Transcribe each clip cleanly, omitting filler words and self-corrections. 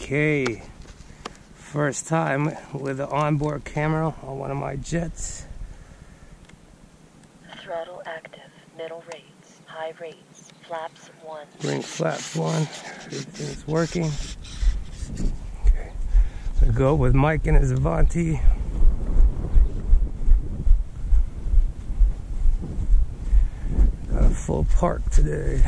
Okay, first time with an onboard camera on one of my jets. Throttle active, middle rates, high rates, flaps 1. Ring flaps 1, everything's working. Okay, I go with Mike and his Avanti. Got a full park today.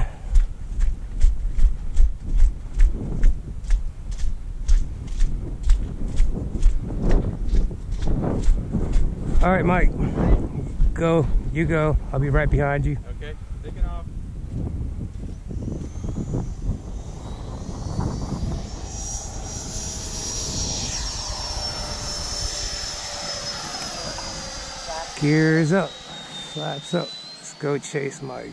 All right, Mike, go, you go. I'll be right behind you. Okay, taking off. Gears up, flaps up. Let's go chase Mike.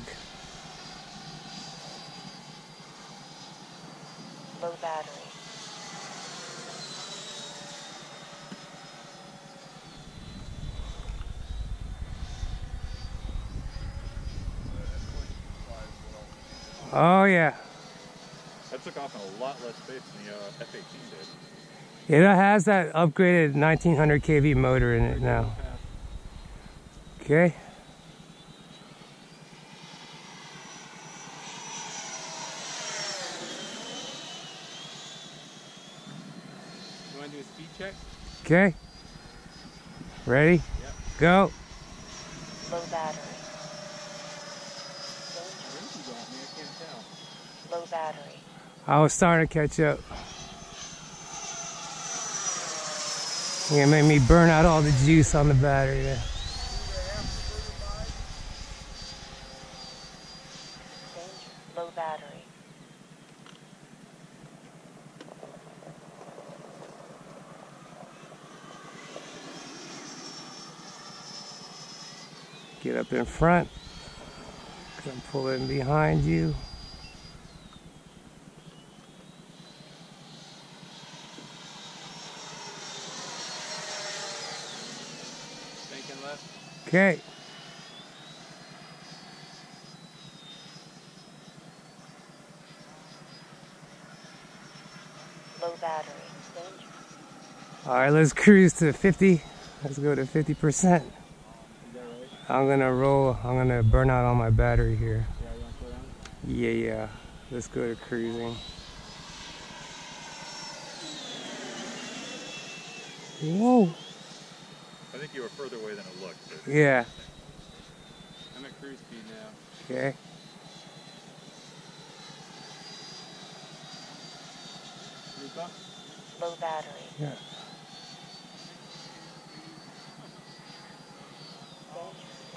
Low battery. Oh yeah. That took off in a lot less space than the F-18 did. It has that upgraded 1900 kV motor in it now. Okay. You want to do a speed check? Okay. Ready? Yep. Go. Low battery. Low battery. I was starting to catch up. You made me burn out all the juice on the battery there. Low battery. Get up in front. Come pull in behind you. Okay. Low battery. All right, let's cruise to 50. Let's go to 50%. I'm gonna burn out all my battery here. Yeah. Let's go to cruising. Whoa. I think you were further away than it looked. Yeah. I'm at cruise speed now. Okay. Low battery. Yeah.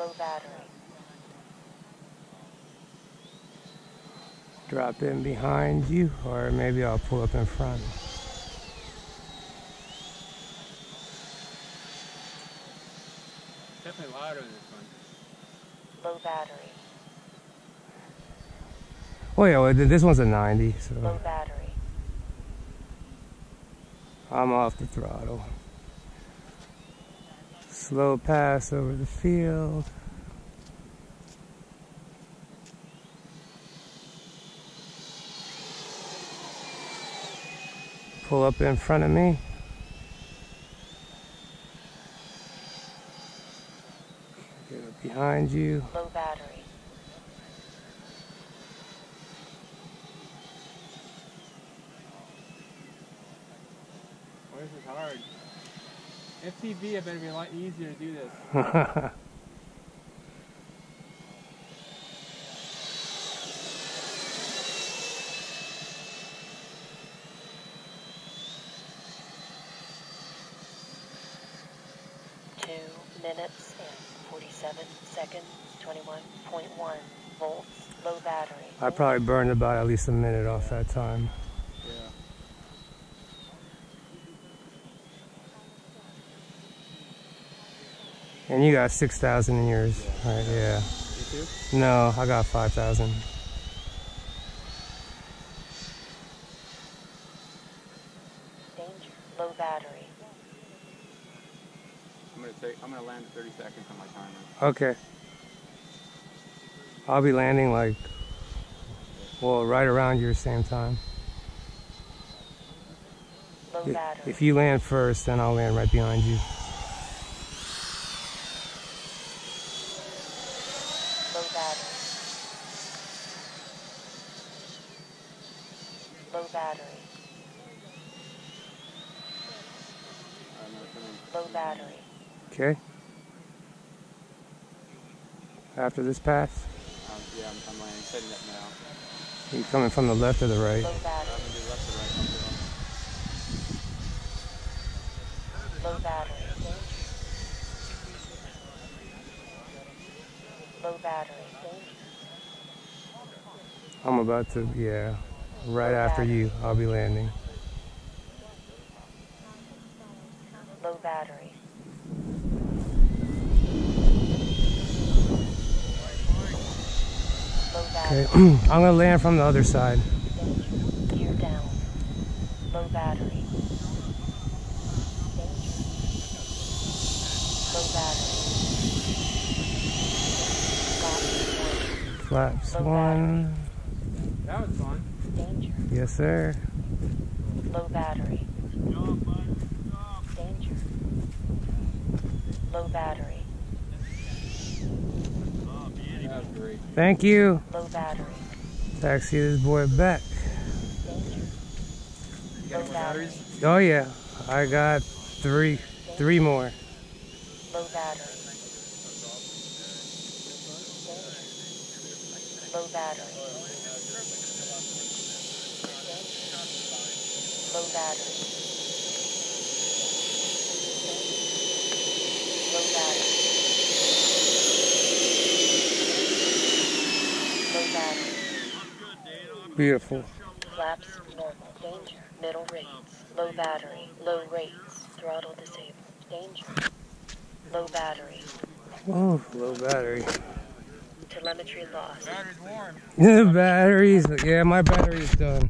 Low battery. Drop in behind you, or maybe I'll pull up in front. Definitely louder than this one. Low battery. Oh yeah, well, this one's a 90, so Low battery. I'm off the throttle. Slow pass over the field. Pull up in front of me. Get up behind you. Low battery. Boy, this is hard. FTV, I better be a lot easier to do this. 2 minutes and 47 seconds, 21.1 volts, low battery. I probably burned about at least a minute off that time. Yeah. And you got 6,000 in yours, right? Yeah. You too? No, I got 5,000. Danger, low battery. I'm gonna land at 30 seconds on my timer. Okay. I'll be landing like, well, right around your same time. Low battery. If you land first, then I'll land right behind you. Low battery. Low battery. Low battery. Okay. After this pass, Yeah, I'm landing, setting up now. you coming from the left or the right? Low battery. I'm gonna do left to right. Low battery. Low battery. I'm about to, yeah, right after you, I'll be landing. Low battery. Low Okay, battery. I'm gonna land from the other side. Gear down. Low battery. Low battery. Flaps Low one. That was fun. Danger. Yes, sir. Low battery. Danger. Low battery. That was great. Thank you. Low battery. Taxi this boy back. Danger. You got any more batteries? Oh yeah, I got three more. Low battery. Low battery. Low battery. Low battery. Low battery. Beautiful. Flaps normal. Danger. Middle rates. Low battery. Low rates. Throttle disabled. Danger. Low battery. Oh, low battery. Telemetry lost. Battery's warm. Batteries. Yeah, my battery's done.